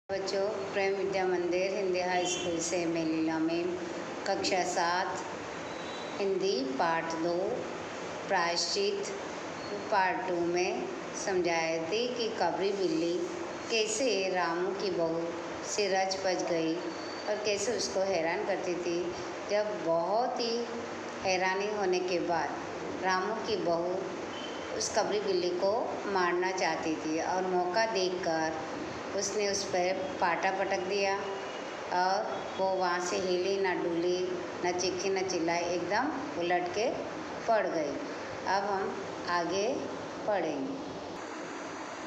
बच्चों, प्रेम विद्या मंदिर Hindi high school से मैं लीला मैम, कक्षा 7 हिंदी पाठ 2 प्रायश्चित पार्ट 2 में समझाए थे कि कबरी बिल्ली कैसे रामू की बहू से रच पच गई और कैसे उसको हैरान करती थी। जब बहुत ही हैरानी होने के बाद रामू की बहू उस कबरी बिल्ली को मारना चाहती थी और मौका देखकर उसने उस पर पाटा पटक दिया और वो वहाँ से हिली ना डुली, न चीखी न चिल्लाई, एकदम उलट के पड़ गई। अब हम आगे पढ़ेंगे।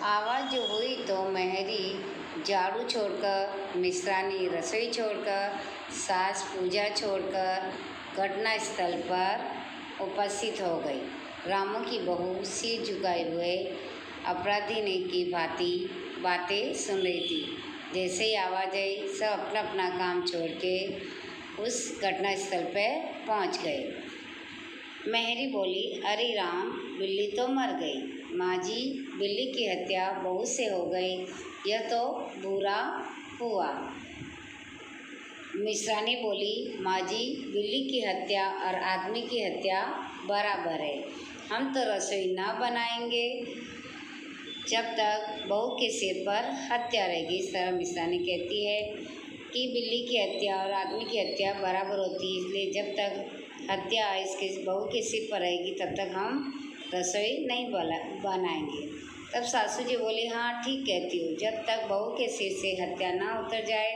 आवाज़ हुई तो मेहरी झाड़ू छोड़कर, मिश्रानी रसोई छोड़कर, सास पूजा छोड़कर घटना स्थल पर उपस्थित हो गई। रामू की बहू सिर झुकाए हुए अपराधी की भांति बातें सुन रही थी। जैसे ही आवाज़ आई, सब अपना अपना काम छोड़ के उस घटना स्थल पर पहुंच गए। मेहरी बोली, अरे राम, बिल्ली तो मर गई। माँ जी, बिल्ली की हत्या बहू से हो गई, यह तो बुरा हुआ। मिश्रानी बोली, माँ जी, बिल्ली की हत्या और आदमी की हत्या बराबर है। हम तो रसोई ना बनाएंगे जब तक बहू के सिर पर हत्या रहेगी। इस तरह मिश्रानी कहती है कि बिल्ली की हत्या और आदमी की हत्या बराबर होती है, इसलिए जब तक हत्या इसके बहू के सिर पर रहेगी तब तक हम रसोई नहीं बनाएंगे। तब सासू जी बोली, हाँ ठीक कहती हो, जब तक बहू के सिर से हत्या ना उतर जाए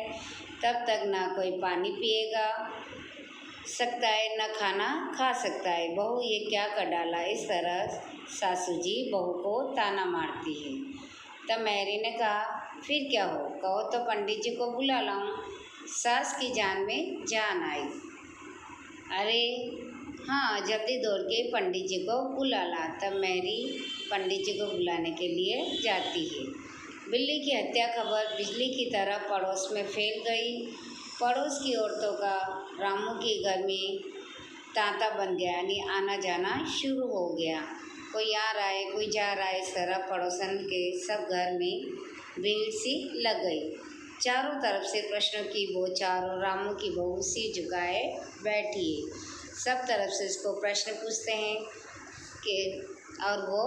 तब तक ना कोई पानी पिएगा सकता है, न खाना खा सकता है। बहू ये क्या कर डाला। इस तरह सासू जी बहू को ताना मारती है। तब मेहरी ने कहा, फिर क्या हो, कहो तो पंडित जी को बुला लाऊं। सास की जान में जान आई। अरे हाँ, जल्दी दौड़ के पंडित जी को बुला ला। तब मेहरी पंडित जी को बुलाने के लिए जाती है। बिल्ली की हत्या खबर बिजली की तरह पड़ोस में फैल गई। पड़ोस की औरतों का रामू के घर में तांता बन गया, यानी आना जाना शुरू हो गया। कोई आ रहा है, कोई जा रहा है। इस तरह पड़ोसन के सब घर में भीड़ सी लग गई। चारों तरफ से प्रश्नों की बौछार और रामू की बहू सिर झुकाए बैठी है। सब तरफ से उसको प्रश्न पूछते हैं कि और वो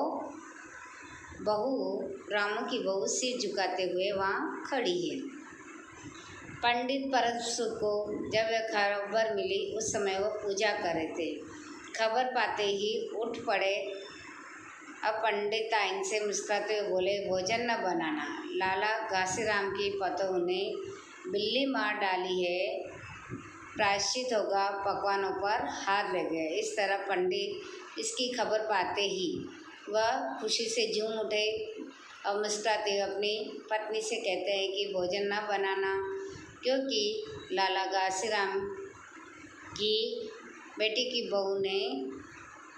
बहू, रामू की बहू सिर झुकाते हुए वहाँ खड़ी है। पंडित परमसुख को जब यह खबर मिली, उस समय वो पूजा कर रहे थे। खबर पाते ही उठ पड़े। अब पंडित आइन से मुस्कुराते हुए बोले, भोजन न बनाना। लाला घासीराम की पतों ने बिल्ली मार डाली है, प्रायश्चित होगा, पकवानों पर हाथ लगे। इस तरह पंडित इसकी खबर पाते ही वह खुशी से झूम उठे और मुस्कुराते हुए अपनी पत्नी से कहते हैं कि भोजन न बनाना, क्योंकि लाला घासीराम की बेटी की बहू ने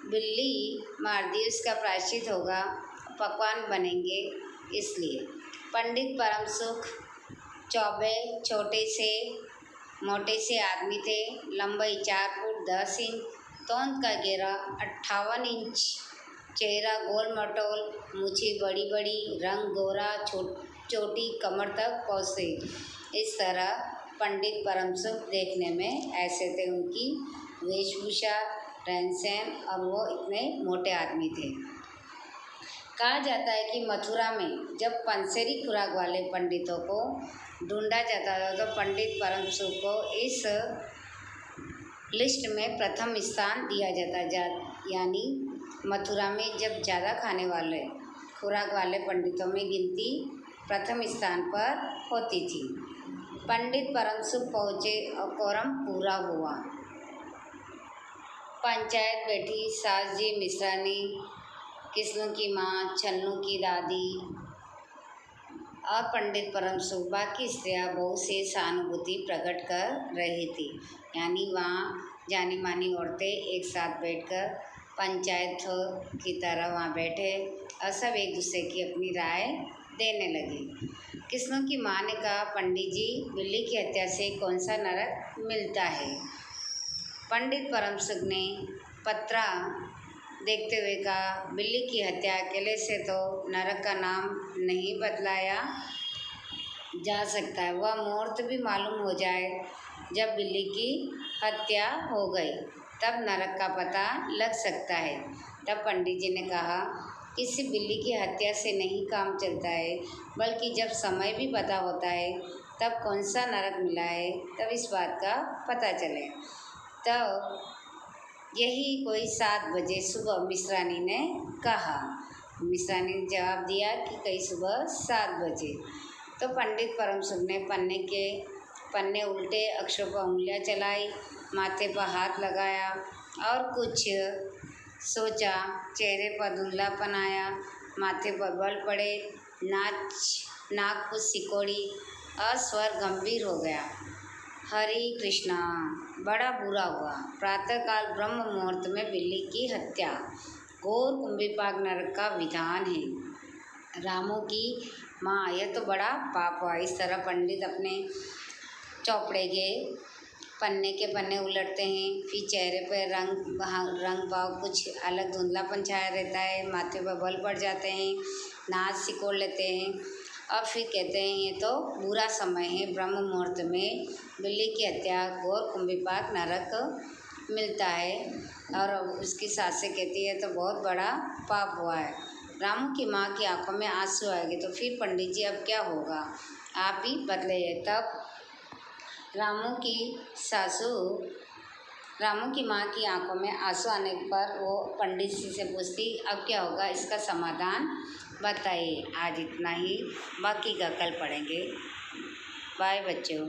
बिल्ली मार दी, उसका प्रायश्चित होगा, पकवान बनेंगे। इसलिए पंडित परमसुख चौबे छोटे से मोटे से आदमी थे। लंबाई 4 फुट 10 इंच, तोंद का घेरा 58 इंच, चेहरा गोल मटोल, मूछें बड़ी बड़ी, रंग गोरा, चोटी कमर तक पहुँचती। इस तरह पंडित परमसुख देखने में ऐसे थे, उनकी वेशभूषा, रहन सहन, और वो इतने मोटे आदमी थे। कहा जाता है कि मथुरा में जब पंसेरी खुराक वाले पंडितों को ढूंढा जाता था तो पंडित परमसुख को इस लिस्ट में प्रथम स्थान दिया जाता, यानी मथुरा में जब ज़्यादा खाने वाले खुराक वाले पंडितों में गिनती प्रथम स्थान पर होती थी। पंडित परमसुख पहुँचे और कोरम पूरा हुआ। पंचायत बैठी। सास जी मिश्रानी, किस्नू की माँ, छन्नू की दादी और पंडित परमसुख, बाकी स्त्रियाँ बहू से सहानुभूति प्रकट कर रही थी। यानी वहाँ जानी मानी औरतें एक साथ बैठकर पंचायत की तरह वहाँ बैठे और सब एक दूसरे की अपनी राय देने लगे। किस्नू की माँ ने कहा, पंडित जी, बिल्ली की हत्या से कौन सा नरक मिलता है। पंडित परमसुख ने पत्रा देखते हुए कहा, बिल्ली की हत्या अकेले से तो नरक का नाम नहीं बदलाया जा सकता है। वह मुहूर्त भी मालूम हो जाए जब बिल्ली की हत्या हो गई, तब नरक का पता लग सकता है। तब पंडित जी ने कहा, किसी बिल्ली की हत्या से नहीं काम चलता है, बल्कि जब समय भी पता होता है तब कौन सा नरक मिला है, तब इस बात का पता चले। तब यही कोई 7 बजे सुबह मिश्रानी ने कहा। मिश्रानी ने जवाब दिया कि कई सुबह 7 बजे। तो पंडित परम सुख ने पन्ने उल्टे, अक्षरों पर उंगलियां चलाई, माथे पर हाथ लगाया और कुछ सोचा। चेहरे पर धुंधलापन आया, माथे पर बल पड़े, नाक कुछ सिकोड़ी और स्वर गंभीर हो गया। हरि कृष्णा, बड़ा बुरा हुआ। प्रातःकाल ब्रह्म मुहूर्त में बिल्ली की हत्या घोर कुंभीपाक नरक का विधान है। रामू की माँ, यह तो बड़ा पाप हुआ। इस तरह पंडित अपने चौपड़े के पन्ने उलटते हैं, फिर चेहरे पर रंग भाव कुछ अलग धुंधलापन छाया रहता है, माथे पर बल पड़ जाते हैं, नाक सिकोड़ लेते हैं और फिर कहते हैं ये तो बुरा समय है, ब्रह्म मुहूर्त में बिल्ली की हत्या घोर कुंभीपाक नरक मिलता है। और उसकी सासें कहती है तो बहुत बड़ा पाप हुआ है। रामू की माँ की आंखों में आंसू आएंगे। तो फिर पंडित जी अब क्या होगा, आप ही बदले। तब रामू की माँ की आंखों में आंसू आने पर वो पंडित जी से पूछती, अब क्या होगा, इसका समाधान बताइए। आज इतना ही, बाकी का कल पढ़ेंगे। बाय बच्चों।